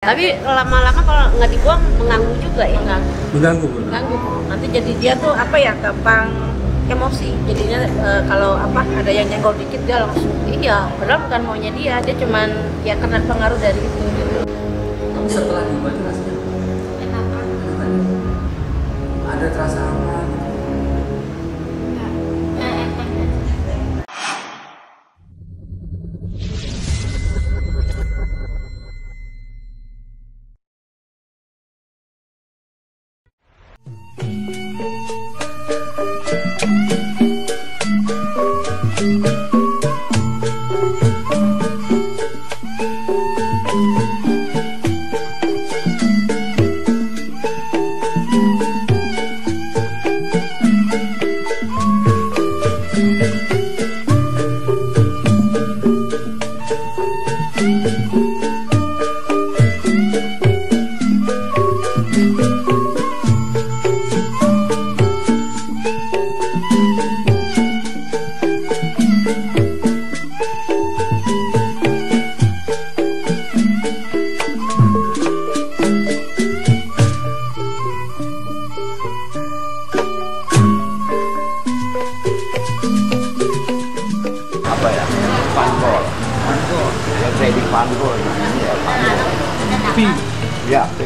Tapi lama-lama kalau nggak dibuang mengganggu juga ya. Mengganggu. Nanti jadi dia tuh apa ya, gampang emosi. Jadinya kalau apa ada yang nyenggol dikit dia langsung iya. Padahal bukan maunya dia cuman ya kena pengaruh dari itu. Tapi setelah dibuat rasanya Enak. ada terasa apa? Apa ya? Pankol. Ya trading pankol ini ya pankol. P. Ya, P.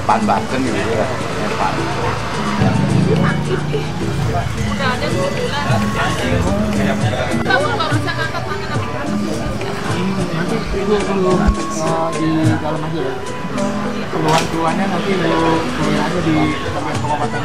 Pan Banten gitu ya. Pan. Nanti itu perlu di dalam aja ya. Keluhan-keluhannya nanti perlu aja di bagian pengobatan.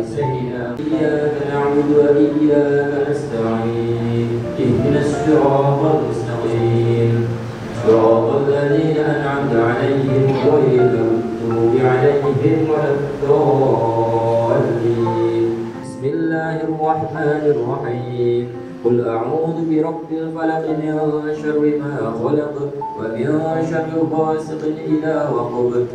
إياك نعبد وإياك نستعين اهدنا الصراط المستقيم صراط الذين أنعمت عليهم غير المغضوب عليهم ولا الضالين بسم الله الرحمن الرحيم قل أعوذ برب الفلق من شر ما خلق ومن شر غاسق إذا وقب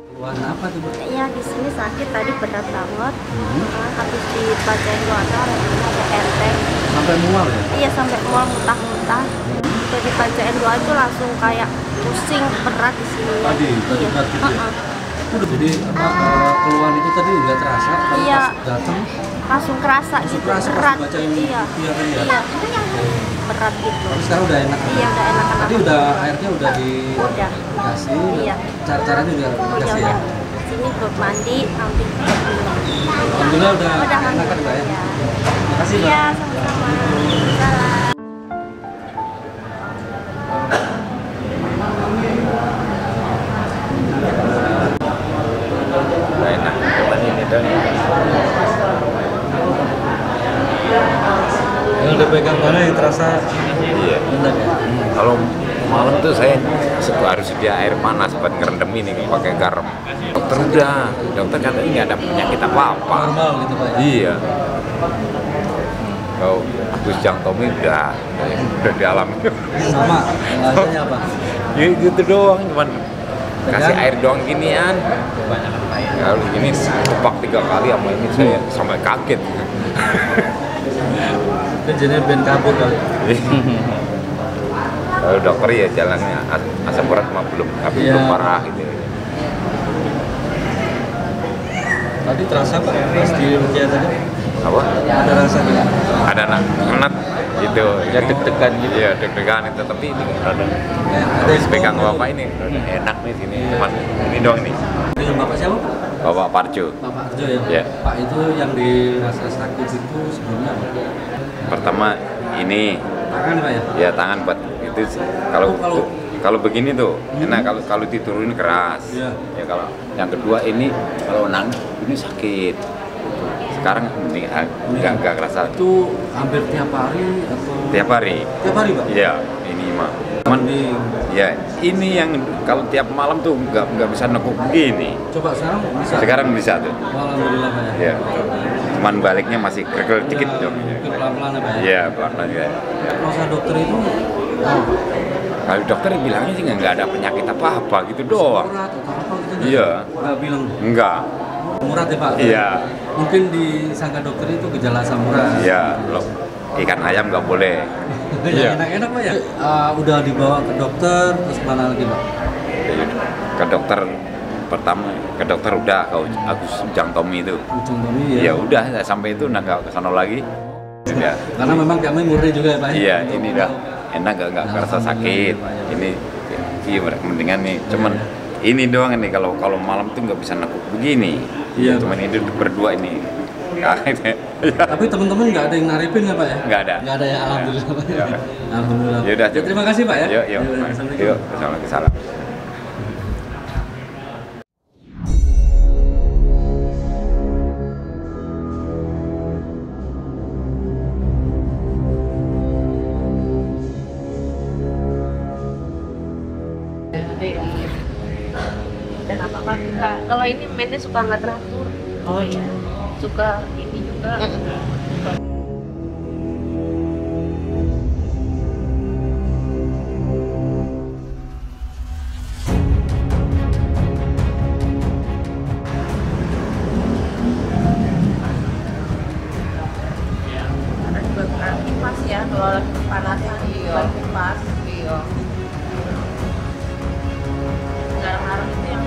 Keluhan apa tuh, Bu? Iya, di sini sakit tadi berat banget. Habis dibacain doa ada enteng. Sampai mual ya? Iya, sampai mual muntah-muntah. Terus dibacain doa itu langsung kayak pusing berat di sini. Tadi Iya. berat gitu ya? Jadi keluhan itu tadi nggak terasa? Kalau Iya. pas datang Langsung kerasa gitu, kerasa pas berat. bacain Iya. iya kan ya? Iya. Berat gitu. Tapi sekarang udah enak kan? Iya, udah enakan. Tadi udah airnya udah Udah. dikasih. Iya. Cara-caranya juga Udah, dikasih ya? Sini buat mandi, ambil Alhamdulillah udah enakan Mbak ya? Iya. Makasih Mbak. Iya, sama-sama. Salam. Nggak enak cuman ini dan Yang udah pegang mana yang terasa iya. enak ya? Kalau malam tuh saya harus sedia air panas buat ngerendam ini pakai garam. Dokter katanya nggak ada penyakit apa-apa. Normal gitu Pak ya? Iya. Kalau Gus Jang Tommy udah dialami. Sama, rasanya apa? Ya gitu doang, cuman kasih air doang ginian. Kalau ini kupak 3 kali sama ini saya sampai kaget. Itu jenis band kabur kali. Kalau dokter ya jalannya asam urat mah belum, tapi Iya. belum parah gitu. Tadi terasa Pak, pas di Rukia tadi? Apa? Ada rasanya? Ada anak gitu. Ya deg-degan gitu. Iya deg-degan itu, tapi ini ada. Ya, ada Habis yang pegang ngomong. bapak ini enak nih sini, cuman ini doang nih. Dengan Bapak siapa Pak? Bapak Parjo. Bapak Arjo ya? Iya. Pak itu yang dirasa sakit itu sebelumnya apa? Pertama ini Tangan Pak ya? ya tangan buat itu kalau Oh, kalau Kalau begini tuh enak, kalau diturunin keras. Iya. Ya kalau yang kedua ini kalau nangis ini sakit. Sekarang ini nggak kerasa. Itu hampir tiap hari atau? Tiap hari. Tiap hari, Pak? Iya, ini mah. Cuman ya ini yang kalau tiap malam tuh nggak bisa nekuk begini. Coba sekarang bisa? Sekarang bisa tuh. Alhamdulillah, Pak ya. Ya. Cuman baliknya masih kergel dikit dong. Pelan-pelan ya, Pak ya? Iya, pelan-pelan ya. Proses dokter itu Kalau dokter bilangnya sih nggak ada penyakit apa-apa gitu doang. murad atau apa gitu? Iya. Nggak bilang Enggak. murad ya, Pak? Iya. Mungkin disangka dokter itu gejala asam urat. Iya, loh. Ikan ayam nggak boleh. Ya, enak-enak, Pak ya? Udah dibawa ke dokter, terus kemana lagi, Pak? Ke dokter pertama, ke dokter udah ke Agus Ujang Tommy itu. Ujung Tommy Ya ya? udah sampai itu nggak ke sana lagi. Ya. Karena memang kami murni juga ya, Pak? Iya, ini dah enak nggak kerasa sakit. Ini iya mendingan nih. Cuman ini doang nih kalau malam tuh nggak bisa nekuk begini. Iya. Cuman ini berdua ini. Tapi teman-teman nggak ada yang naripin ya, Pak ya? Nggak ada. Nggak ada ya, alhamdulillah, Pak. Ya. Alhamdulillah. Ya udah, Terima kasih, Pak ya. Yuk, yuk. Assalamualaikum. Yuk, assalamualaikum. Dan apa-apa kita, kalau ini mainnya suka nggak teratur. Oh iya. Suka ini juga. Ada juga tukang kipas ya, kalau lagi kepanasan tukang kipas. Iya. Garang-garang itu yang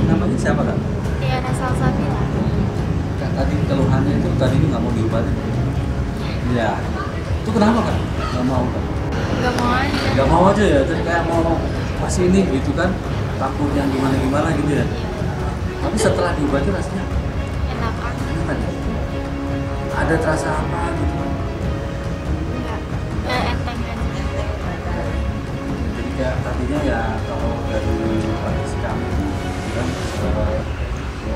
Namanya siapa, Kak? Iya, ada Salsabila. Kak, tadi keluhannya itu tadi ini nggak mau diobatin. Iya. Itu kenapa, Kak? Nggak mau, Kak? Gak mau aja. Nggak mau aja ya, jadi kayak mau masih ini gitu kan, takut yang gimana-gimana gitu ya. Tapi setelah diobati rasanya Enakan. enak kan ya? Ada terasa apa gitu? Enggak. Enteng aja. Jadi kayak tadinya ya kalau dari praktisi kami kan kalau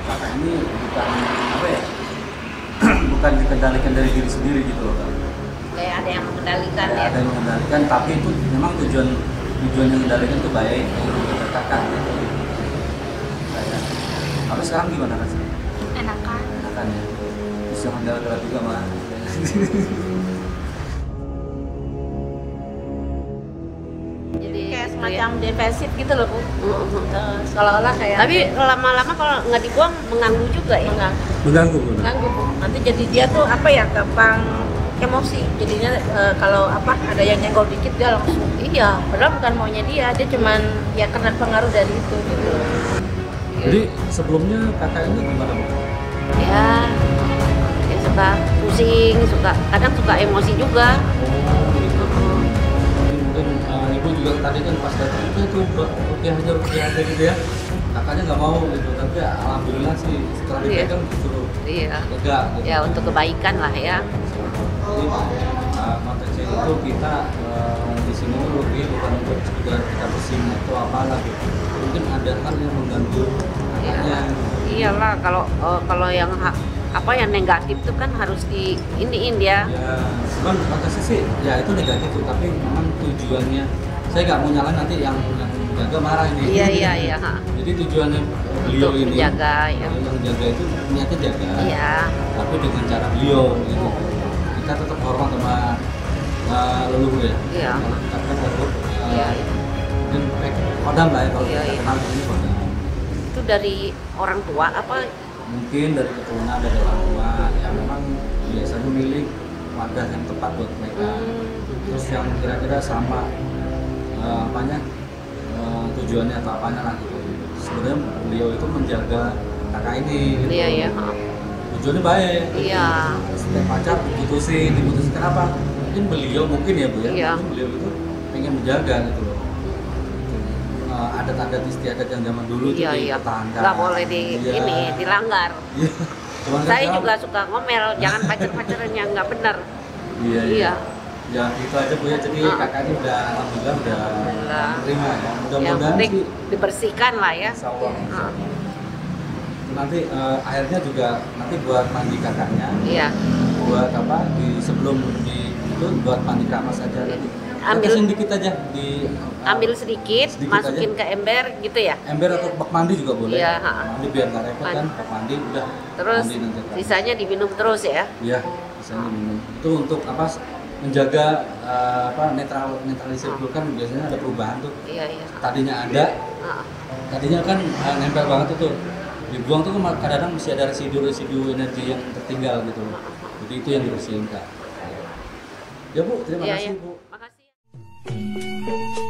kakak ini bukan apa ya? Bukan dikendalikan dari diri sendiri gitu loh, Kak. kayak ada yang mengendalikan Ya, ya. ada yang mengendalikan, tapi itu memang tujuan yang mengendalikan itu baik untuk kakak gitu. Kayak, tapi sekarang gimana kan? Enakan. Enakan ya. Bisa menggerak juga mah. Jadi Kayak gitu semacam ya. defensif gitu loh, Bu. Seolah-olah kayak Tapi lama-lama kalau nggak dibuang mengganggu juga ya. Mengganggu, Bu. mengganggu, Bu. Nanti jadi dia tuh apa ya, gampang emosi. Jadinya kalau apa ada yang nyenggol dikit dia langsung iya, padahal bukan maunya dia cuman ya kena pengaruh dari itu gitu. Jadi sebelumnya kakak ini gimana, Bu? Ya, ya suka pusing, kadang suka emosi juga. Mungkin ibu juga tadi kan pas datang itu rupiah aja gitu ya. Kakaknya nggak mau gitu, tapi ya, alhamdulillah sih setelah Iya. dipegang justru Iya. lega gitu. Ya untuk kebaikan lah ya. Jadi konteksnya itu kita di sini rupiah bukan untuk sekedar kita bersin atau apalah gitu. Mungkin ada hal yang mengganggu kakaknya. Iyalah kalau yang apa yang negatif itu kan harus di iniin dia. Ya, cuman konteksnya sih ya itu negatif tuh, tapi memang tujuannya saya nggak mau nyalain nanti yang jaga marah ini. Iya. Ha. Jadi tujuannya beliau Untuk ini menjaga ya. yang jaga itu niatnya jaga. Iya. Tapi dengan cara beliau gitu. Kita tetap hormat sama leluhur ya. Iya. Kalau kita kan leluhur. Iya. Dan kodam lah ya kalau Iya, kita iya. kenal ini kodam. Itu dari orang tua apa? Mungkin dari keturunan dari orang tua yang memang biasanya milik wadah yang tepat buat mereka. Terus yang kira-kira sama tujuannya atau apanya lah gitu. Sebenarnya beliau itu menjaga kakak ini gitu. Iya, iya. Tujuannya baik. Iya. Setiap pacar diputusin kenapa? Mungkin beliau ya Bu ya. Iya. Mungkin beliau itu pengen menjaga gitu loh. Adat-adat istiadat yang zaman dulu itu Iya. dipertahankan. Nggak boleh ini dilanggar. Iya. Cuman kan Saya sekarang- juga suka ngomel, jangan pacar-pacaran yang nggak benar. Iya. Iya. Ya gitu aja Bu ya. Jadi kakak ini udah alhamdulillah udah Alhamdulillah. terima ya. Yang Mudah-mudahan penting sih dibersihkan lah ya. insya Allah. Nanti akhirnya juga nanti buat mandi kakaknya. Iya. Buat apa sebelum itu buat mandi kamar saja nanti. Ambil- Tetesin dikit aja di Ambil sedikit, masukin aja. ke ember gitu ya. Ember atau bak mandi juga boleh. Iya, Mandi biar nggak repot kan. Bak mandi udah. Terus mandi nanti. sisanya diminum terus ya. Iya, misalnya minum. Itu untuk apa? Menjaga netralisir dulu kan biasanya ada perubahan tuh. Iya, iya. Tadinya ada, Ah, tadinya kan nempel banget tuh. Dibuang tuh kadang-kadang masih ada residu energi yang tertinggal gitu. Jadi itu yang dibersihin Kak. Ya Bu, terima Iya, kasih iya. Bu. Makasih.